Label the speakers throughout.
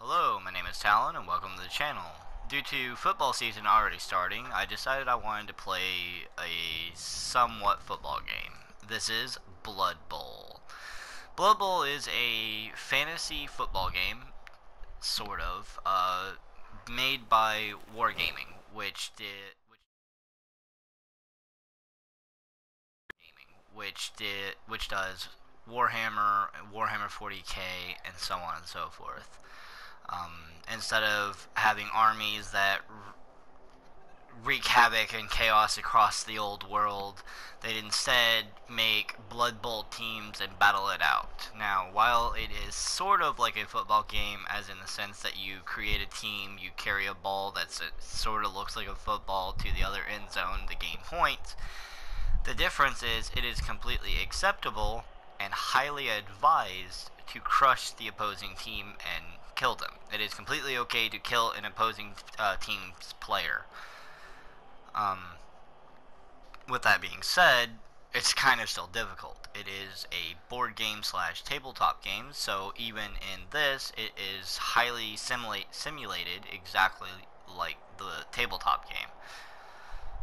Speaker 1: Hello, my name is Talon and welcome to the channel. Due to football season already starting, I decided I wanted to play a somewhat football game. This is Blood Bowl. Blood Bowl is a fantasy football game, sort of, made by Wargaming, which does Warhammer 40K, and so on and so forth. Instead of having armies that wreak havoc and chaos across the old world, they'd instead make Blood Bowl teams and battle it out. Now, while it is sort of like a football game, as in the sense that you create a team, you carry a ball that sort of looks like a football to the other end zone to gain points, the difference is it is completely acceptable and highly advised to crush the opposing team and kill them. It is completely okay to kill an opposing team's player. With that being said, it's kind of still difficult. It is a board game slash tabletop game, so even in this, it is highly simulated exactly like the tabletop game.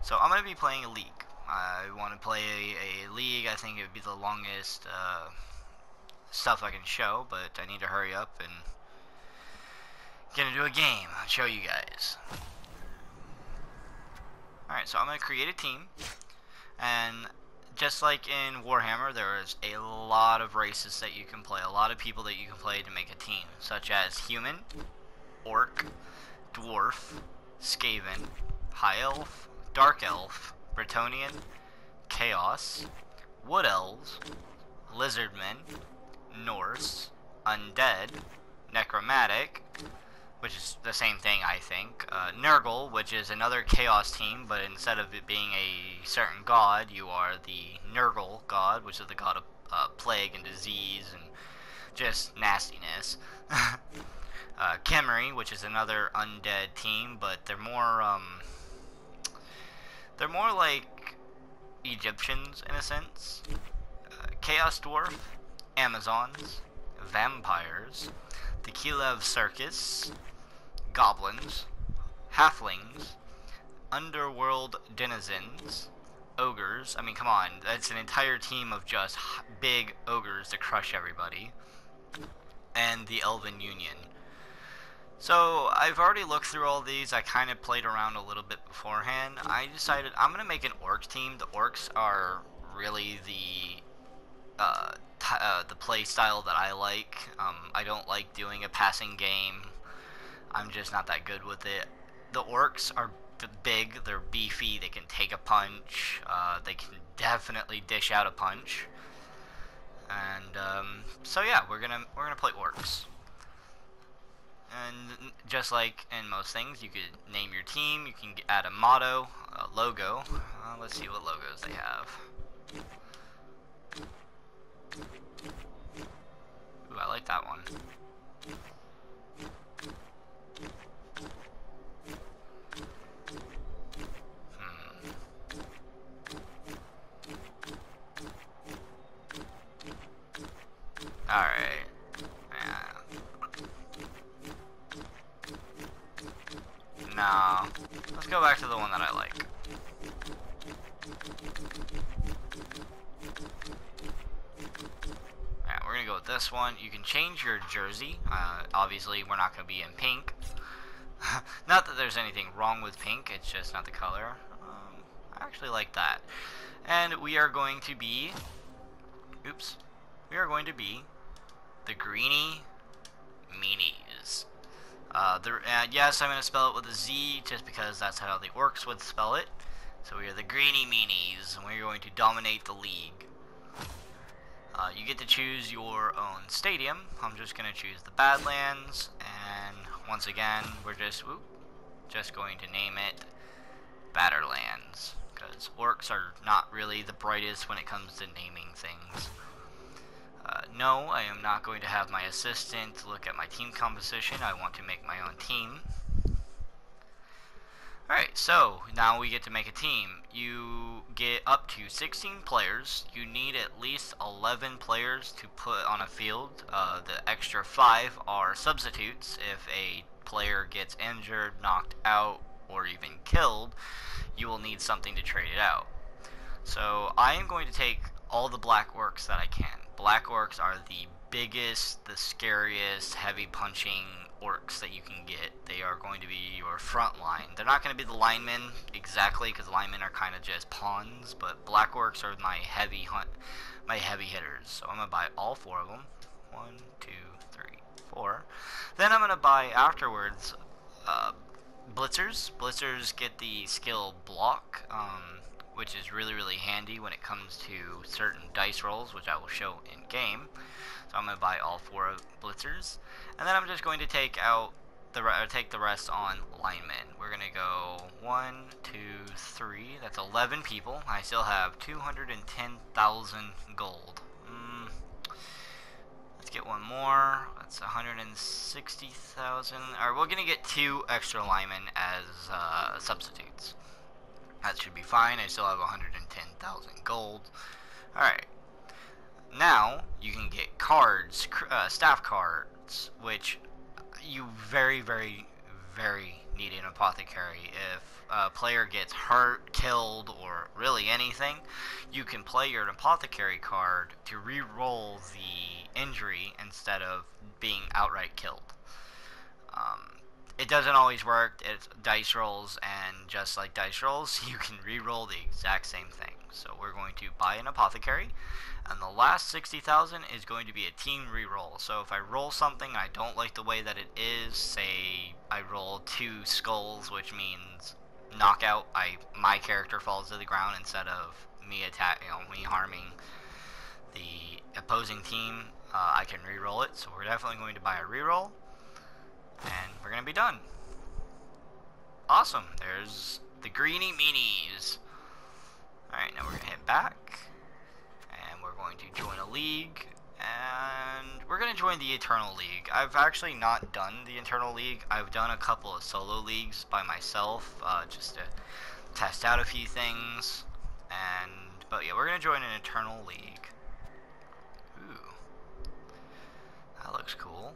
Speaker 1: So I'm going to be playing a league. I want to play a league. I think it would be the longest stuff I can show, but I need to hurry up and get into a game and show you guys. Alright, so I'm going to create a team, and just like in Warhammer, there is a lot of races that you can play, a lot of people that you can play to make a team, such as Human, Orc, Dwarf, Skaven, High Elf, Dark Elf, Bretonnian, Chaos, Wood Elves, Lizardmen, Norse, Undead, Necromantic, which is the same thing, I think, Nurgle, which is another Chaos team, but instead of it being a certain god, you are the Nurgle god, which is the god of plague and disease and just nastiness. Khemri, which is another undead team, but they're more like Egyptians in a sense. Chaos Dwarf, Amazons, Vampires, the Kilev Circus, Goblins, Halflings, Underworld Denizens, Ogres. I mean, come on, that's an entire team of just big ogres to crush everybody. And the Elven Union. So, I've already looked through all these. I kind of played around a little bit beforehand. I decided I'm going to make an Orc team. The Orcs are really the play style that I like. I don't like doing a passing game. I'm just not that good with it. The Orcs are big, they're beefy, they can take a punch, they can definitely dish out a punch. And so yeah, we're gonna play Orcs. And just like in most things, you could name your team, you can add a motto, a logo. Let's see what logos they have. Ooh, I like that one. Alright. Yeah. No. Let's go back to the one that I like. Alright, we're gonna go with this one. You can change your jersey. Obviously, we're not gonna be in pink. Not that there's anything wrong with pink, it's just not the color. I actually like that. And we are going to be... Oops. We are going to be the Greenie Meaniez. Yes, I'm going to spell it with a Z, just because that's how the Orcs would spell it. So we are the Greenie Meaniez, and we're going to dominate the league. You get to choose your own stadium. I'm just going to choose the Badlands, and once again, we're just going to name it Batterlands, because Orcs are not really the brightest when it comes to naming things. No, I am not going to have my assistant look at my team composition. I want to make my own team. Alright, so now we get to make a team. You get up to 16 players. You need at least 11 players to put on a field. The extra 5 are substitutes. If a player gets injured, knocked out, or even killed, you will need something to trade it out. So I am going to take all the black orcs that I can. Black orcs are the biggest, the scariest, heavy punching orcs that you can get. They are going to be your front line. They're not going to be the linemen exactly, because linemen are kind of just pawns, but black orcs are my heavy hitters. So I'm going to buy all 4 of them. 1, 2, 3, 4. Then I'm going to buy afterwards blitzers. Blitzers get the skill block, which is really handy when it comes to certain dice rolls, which I will show in game. So I'm going to buy all 4 blitzers, and then I'm just going to take out the rest on linemen. We're going to go 1, 2, 3. That's 11 people. I still have 210,000 gold. Let's get one more. That's 160,000. Alright, we're going to get 2 extra linemen as substitutes. That should be fine. I still have 110,000 gold. Alright. Now, you can get cards, staff cards, which you very need an apothecary. If a player gets hurt, killed, or really anything, you can play your apothecary card to re-roll the injury instead of being outright killed. It doesn't always work. It's dice rolls, and just like dice rolls, you can re-roll the exact same thing. So we're going to buy an apothecary, and the last 60,000 is going to be a team re-roll. So if I roll something and I don't like the way that it is, say I roll 2 skulls, which means knockout, my character falls to the ground instead of me me harming the opposing team, I can re-roll it. So we're definitely going to buy a re-roll. And we're going to be done. Awesome. There's the Greenie Meaniez. Alright, now we're going to head back. And we're going to join a league. And we're going to join the Eternal League. I've actually not done the Eternal League. I've done a couple of solo leagues by myself, just to test out a few things. But yeah, we're going to join an Eternal League. Ooh. That looks cool.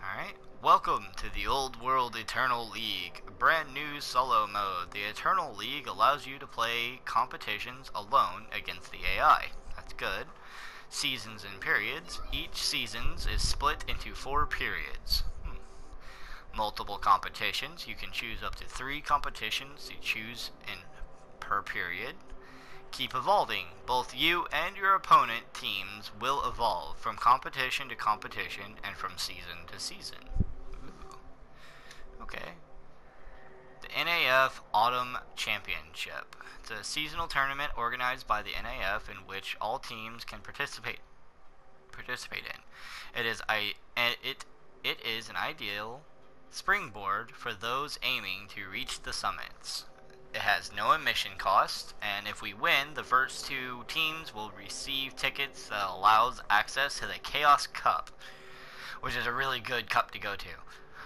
Speaker 1: Alright, welcome to the Old World Eternal League, a brand new solo mode. The Eternal League allows you to play competitions alone against the AI. That's good. Seasons and periods. Each season is split into 4 periods. Multiple competitions. You can choose up to 3 competitions to choose per period. Keep evolving. Both you and your opponent teams will evolve from competition to competition and from season to season. Ooh. Okay. The NAF Autumn Championship. It's a seasonal tournament organized by the NAF in which all teams can participate in. It is an ideal springboard for those aiming to reach the summits. It has no admission cost, and if we win, the first 2 teams will receive tickets that allows access to the Chaos Cup, which is a really good cup to go to.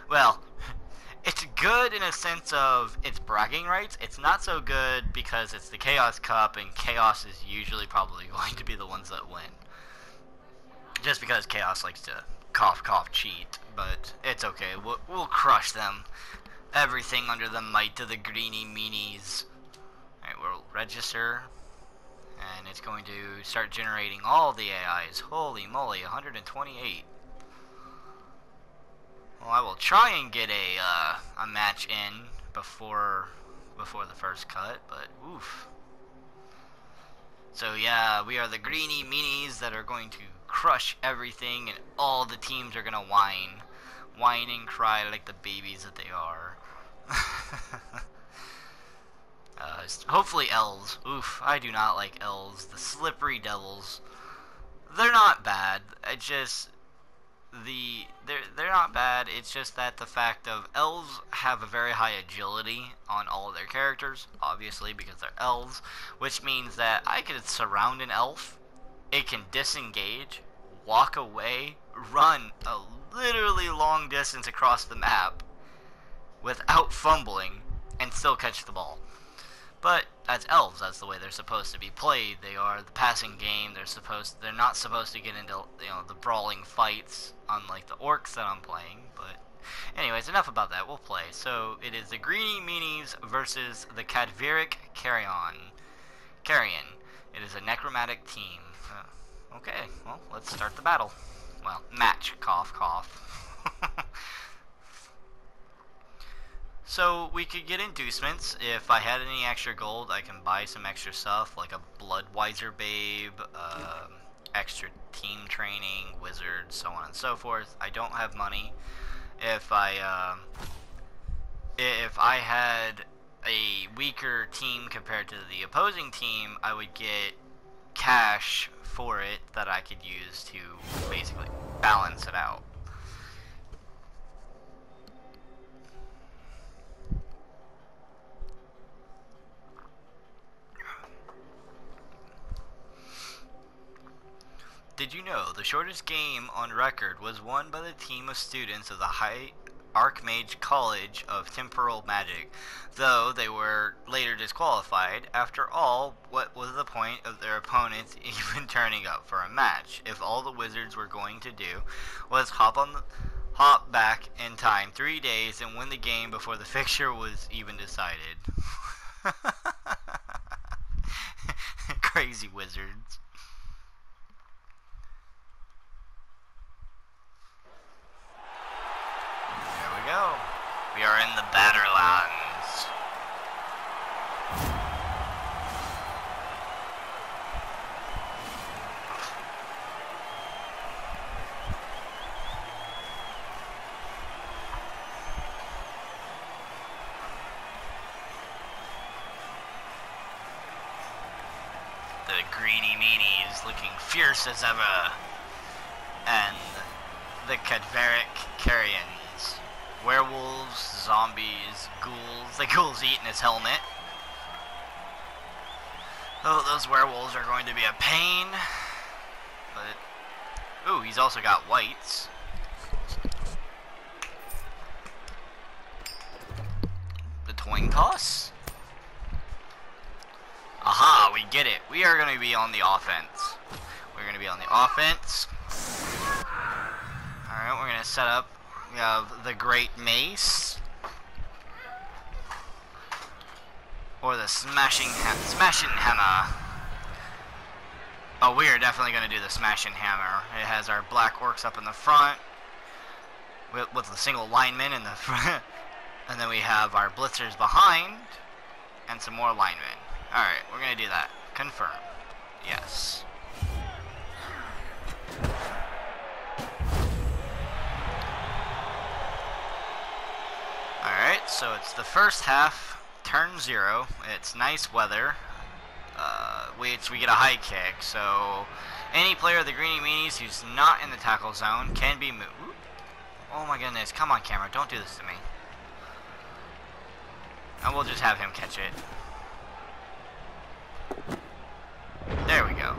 Speaker 1: Well, it's good in a sense of its bragging rights. It's not so good because it's the Chaos Cup, and Chaos is usually probably going to be the ones that win. Just because Chaos likes to cough cheat, but it's okay. We'll crush them. Everything under the might of the Greenie Meaniez. Alright, we'll register. And it's going to start generating all the AIs. Holy moly, 128. Well, I will try and get a match in before the first cut, but oof. So yeah, we are the Greenie Meaniez that are going to crush everything, and all the teams are gonna whine and cry like the babies that they are. Hopefully elves. Oof, I do not like elves. The slippery devils. They're not bad. It's just they're not bad. It's just that the fact of elves have a very high agility on all of their characters, obviously because they're elves, which means that I could surround an elf, it can disengage, walk away, run a literally long distance across the map, without fumbling and still catch the ball. But as elves, that's the way they're supposed to be played. They are the passing game. They're not supposed to get into, you know, the brawling fights, unlike the orcs that I'm playing. But anyways, enough about that. We'll play. So it is the Greenie Meaniez versus the Cadveric Carrion. It is a necromantic team. Okay, well, let's start the battle. Well, match. Cough, cough. So we could get inducements. If I had any extra gold, I can buy some extra stuff, like a Bloodweiser Babe, extra team training, wizards, so on and so forth. I don't have money. If I had a weaker team compared to the opposing team, I would get cash for it that I could use to basically balance it out. Did you know the shortest game on record was won by the team of students of the High Archmage College of Temporal Magic, though they were later disqualified? After all, what was the point of their opponents even turning up for a match, if all the wizards were going to do was hop back in time 3 days and win the game before the fixture was even decided? Crazy wizards. Go. We are in the Batterlands. The Greenie Meaniez looking fierce as ever. And the Cadveric Carrions. Werewolves, zombies, ghouls. The ghoul's eating his helmet. Oh, those werewolves are going to be a pain. But, ooh, he's also got whites. The twin toss. Aha, we get it. We are going to be on the offense. We're going to be on the offense. Alright, we're going to set up. We have the Great Mace, or the Smashing Hammer. Oh, we are definitely going to do the Smashing Hammer. It has our black orcs up in the front, with a single lineman in the front, and then we have our blitzers behind, and some more linemen. Alright, we're going to do that. Confirm. Yes. Alright, so it's the first half, turn 0. It's nice weather, which we get a high kick, so any player of the Greenie Meaniez who's not in the tackle zone can be moved. Oh my goodness, come on camera, don't do this to me. And we'll just have him catch it. There we go.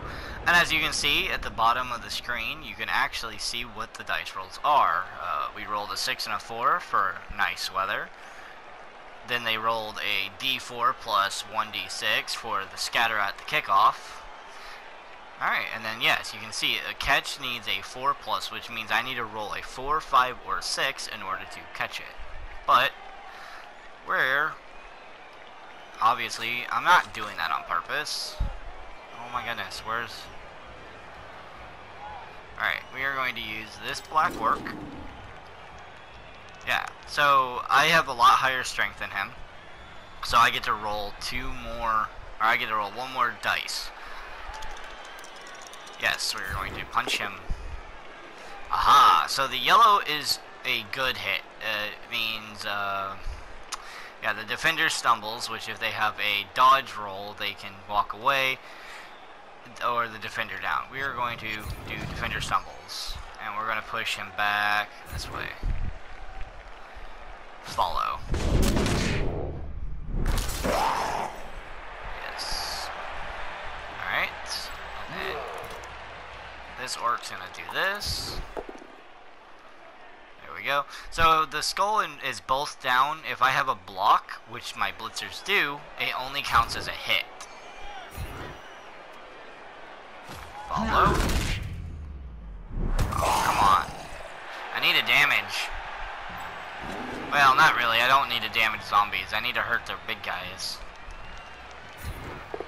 Speaker 1: And as you can see at the bottom of the screen, you can actually see what the dice rolls are. We rolled a 6 and a 4 for nice weather. Then they rolled a D4 plus 1D6 for the scatter at the kickoff. Alright, and then yes, you can see a catch needs a 4 plus, which means I need to roll a 4, 5, or 6 in order to catch it. But, obviously, I'm not doing that on purpose. Oh my goodness, where's... Alright, we are going to use this black orc. Yeah, so I have a lot higher strength than him. So I get to roll one more dice. Yes, we're going to punch him. Aha, so the yellow is a good hit. It means, yeah, the defender stumbles, which if they have a dodge roll, they can walk away, or the defender down. We are going to do defender stumbles, and we're going to push him back this way. Follow. Yes. Alright. And then this orc's going to do this. There we go. So the skull is both down. If I have a block, which my blitzers do, it only counts as a hit. Follow. Oh, come on. I need a damage. Well, not really. I don't need to damage zombies. I need to hurt the big guys. There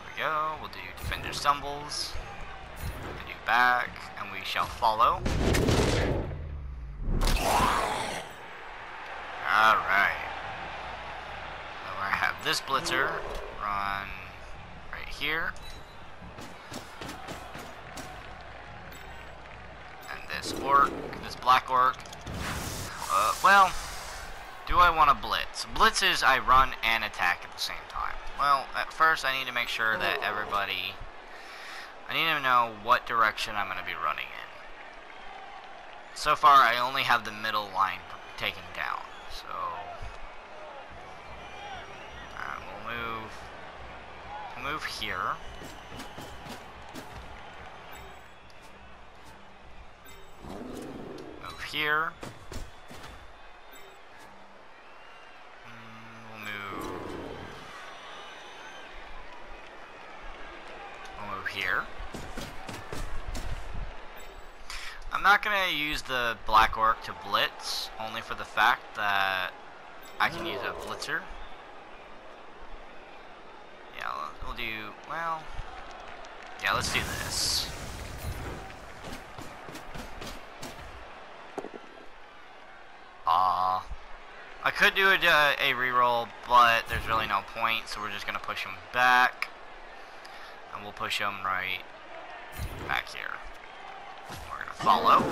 Speaker 1: we go. We'll do Defender Stumbles. We'll do back, and we shall follow. Alright. So I have this blitzer run right here. And this orc, this black orc. Well, do I want to blitz? Blitzes, I run and attack at the same time. Well, at first I need to make sure that everybody... I need to know what direction I'm going to be running in. So far, I only have the middle line taken down. So... we'll move here. Move here. We'll move here. I'm not going to use the black orc to blitz, only for the fact that I can use a blitzer. Yeah, we'll do, well, yeah, let's do this. I could do a reroll, but there's really no point, so we're just going to push him back. And we'll push him right back here. We're going to follow.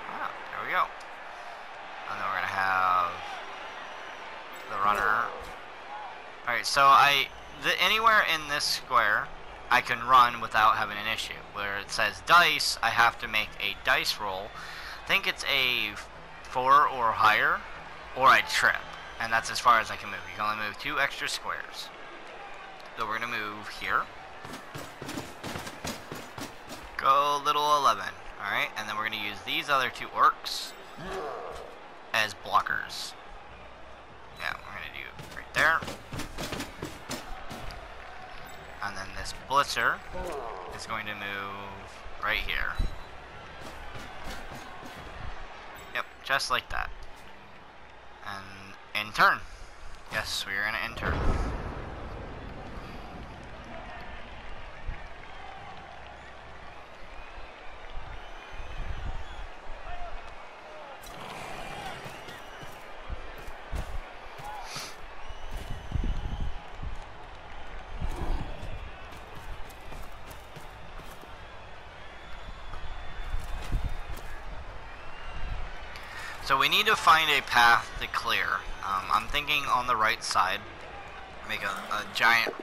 Speaker 1: Ah, there we go. And then we're going to have the runner. Alright, so anywhere in this square, I can run without having an issue. Where it says dice, I have to make a dice roll. I think it's a 4 or higher, or I trip. And that's as far as I can move. You can only move 2 extra squares. So we're going to move here. Go little 11. Alright, and then we're going to use these other 2 orcs as blockers. Yeah, we're going to do right there. And then this blitzer is going to move right here. Yep, just like that. And in turn. Yes, we are going to end turn. So we need to find a path to clear. I'm thinking on the right side, make a giant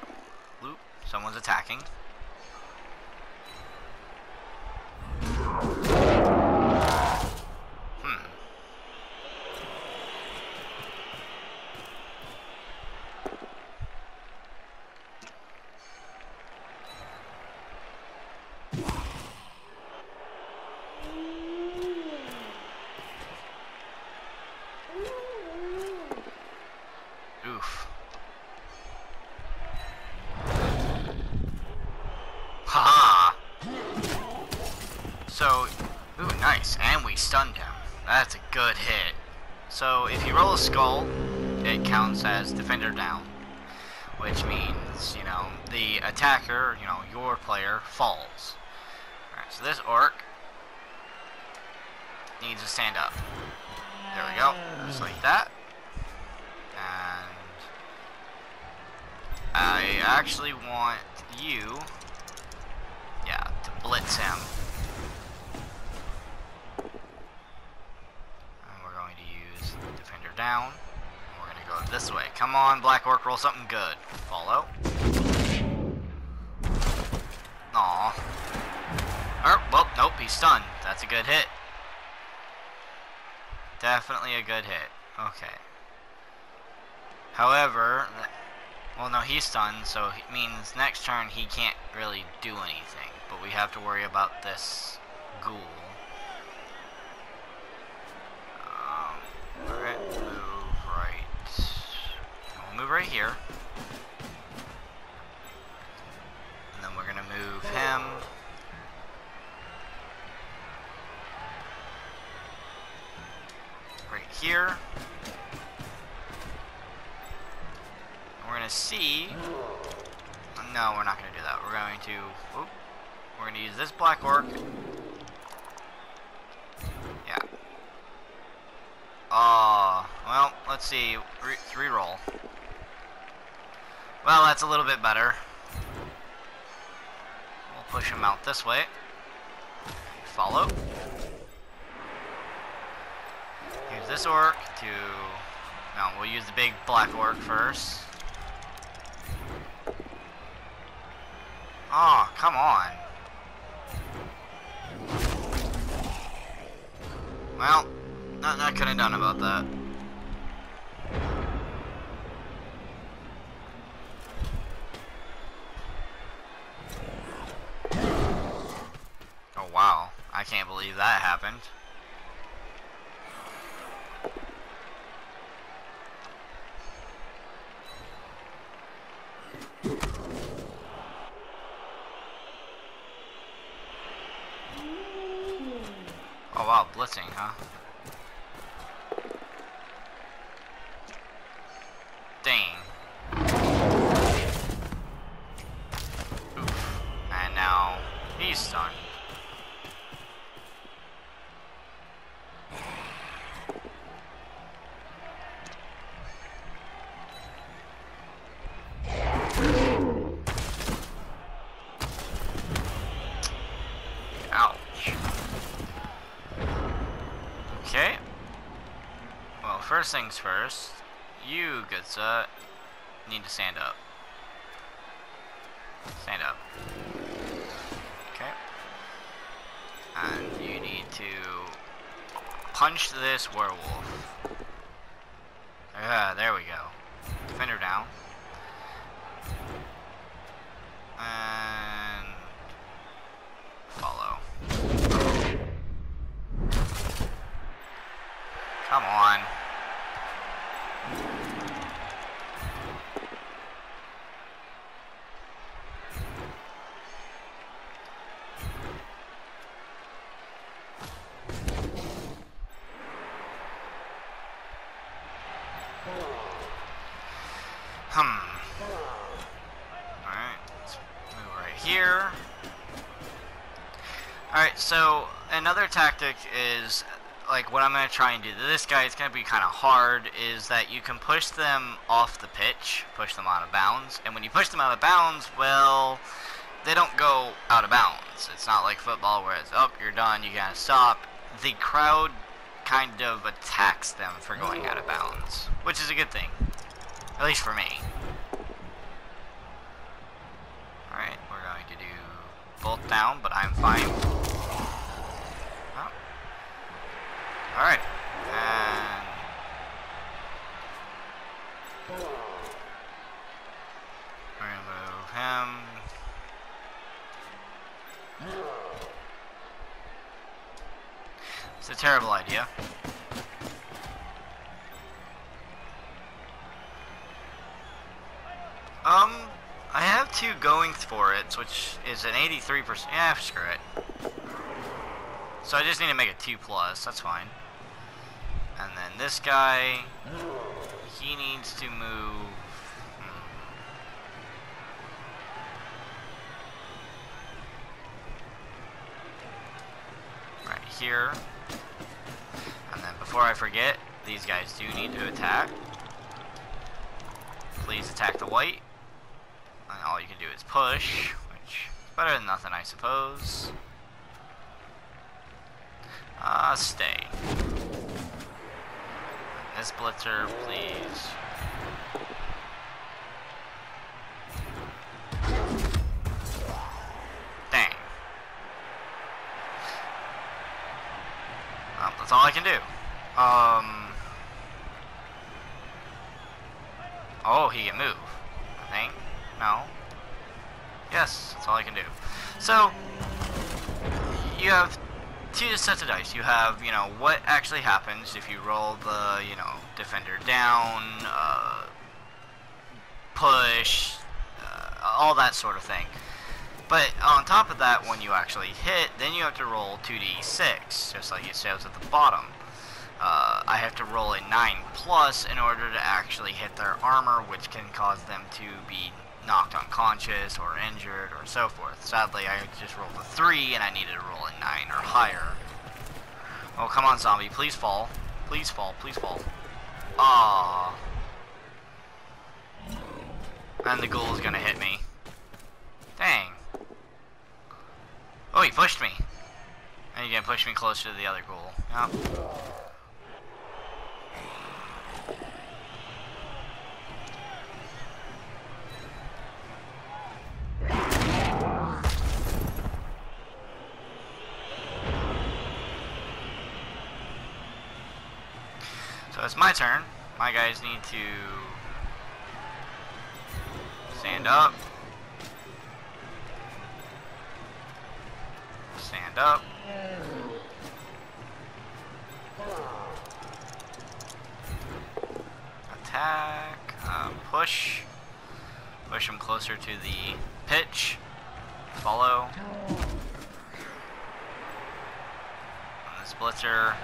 Speaker 1: loop. Someone's attacking. Oof. Haha. So, ooh, nice. And we stunned him. That's a good hit. So, if you roll a skull, it counts as defender down. Which means, you know, the attacker, you know, your player, falls. Alright, so this orc needs to stand up. There we go. Just like that. And I actually want you, yeah, to blitz him. And we're going to use defender down. And we're going to go this way. Come on, black orc, roll something good. Follow. Aw. Well, nope, he's stunned. That's a good hit. Definitely a good hit. Okay. However, well, no, he's stunned, so it means next turn he can't really do anything. But we have to worry about this ghoul. Move right. We'll move right here. And then we're gonna move him. Right here. And we're gonna see. No, we're not gonna do that. We're going to. Whoop, we're gonna use this black orc. Yeah. Well, let's see. Reroll. Well, that's a little bit better. We'll push him out this way. Follow. Use this orc to... No, we'll use the big black orc first. Oh, come on. Well, nothing I could have done about that. Oh wow, I can't believe that happened. Oh wow, blitzing, huh? Dang. Oof. And now he's stunned. Ouch. Okay. Well, first things first, you, good sir, need to stand up. Stand up. Okay. And you need to punch this werewolf. Yeah, there we go. Defender down. And follow. Come on. Alright, let's move right here. Alright, so another tactic is, like, what I'm going to try and do to this guy, it's going to be kind of hard, is that you can push them off the pitch, push them out of bounds, and when you push them out of bounds, well, they don't go out of bounds. It's not like football where it's, oh, you're done, you gotta stop. The crowd kind of attacks them for going out of bounds, which is a good thing, at least for me. Alright, we're going to do both down, but I'm fine. Oh. Alright, and we're gonna move him. It's a terrible idea. I have two going for it, which is an 83%. Yeah, screw it. So I just need to make it 2+, that's fine. And then this guy, he needs to move. Right here. And then before I forget, these guys do need to attack. Please attack the white. And all you can do is push, which is better than nothing, I suppose. Stay. This blitzer, please. Dang. Well, that's all I can do. Oh, he can move, I think. No. Yes, that's all I can do. So, you have two sets of dice. You have, you know, what actually happens if you roll the, you know, defender down, push, all that sort of thing. But on top of that, when you actually hit, then you have to roll 2d6, just like it says at the bottom. I have to roll a 9+ in order to actually hit their armor, which can cause them to be knocked unconscious or injured or so forth. Sadly, I just rolled a 3 and I needed to roll a 9 or higher. Oh, come on, zombie, please fall. Please fall, please fall. Aww. And the ghoul is gonna hit me. Dang. Oh, he pushed me. And he's gonna push me closer to the other ghoul. Yep. So it's my turn. My guys need to stand up. Stand up. Attack. Push. Push them closer to the pitch. Follow. And this blitzer.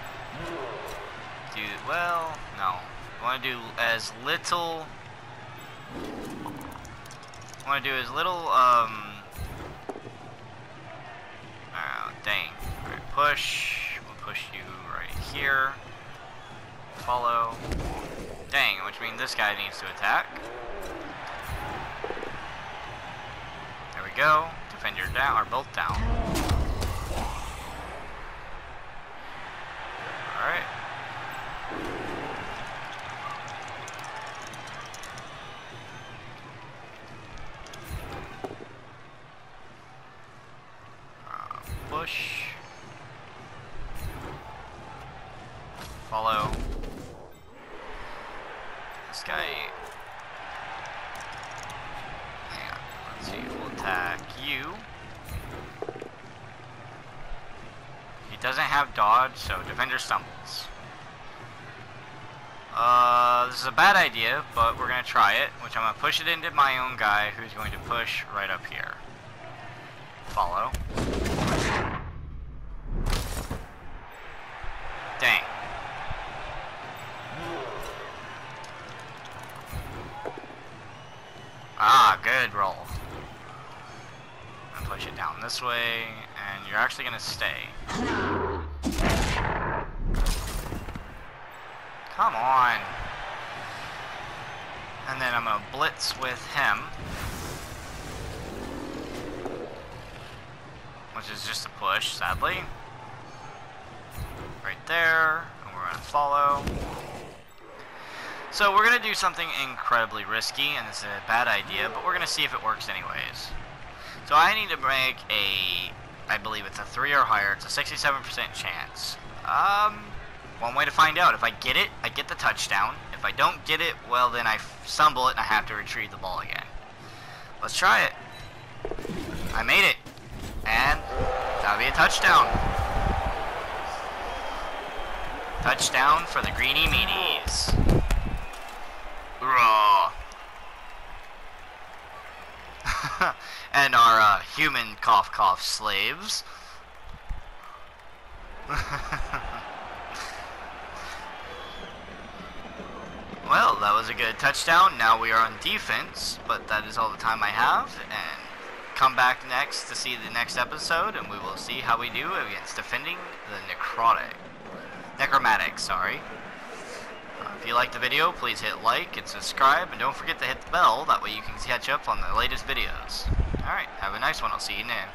Speaker 1: Do well. No. I want to do as little. I want to do as little. Dang. Alright, push. We'll push you right here. Follow. Dang, which means this guy needs to attack. There we go. Defender down, or both down. Alright. Push. Follow. This guy. Hang on. Let's see. We'll attack you. He doesn't have dodge, so defender stumbles. This is a bad idea, but we're gonna try it. Which I'm gonna push it into my own guy, who's going to push right up here. Follow. Dang. Ah, good roll. And push it down this way, and you're actually gonna stay. Come on. And then I'm gonna blitz with him, which is just a push, sadly. Right there, and we're gonna follow. So we're gonna do something incredibly risky, and it's a bad idea, but we're gonna see if it works anyways. So I need to make a, I believe it's a 3 or higher. It's a 67% chance. One way to find out: if I get it, I get the touchdown. If I don't get it, well then I stumble it and I have to retrieve the ball again. Let's try it. I made it, and that'll be a touchdown. Touchdown for the Greenie Meaniez. Raw. And our human cough cough slaves. Well, that was a good touchdown. Now we are on defense, but that is all the time I have. And come back next to see the next episode, and we will see how we do against defending the necromantic, sorry. If you liked the video, please hit like and subscribe, and don't forget to hit the bell, that way you can catch up on the latest videos. Alright, have a nice one, I'll see you then.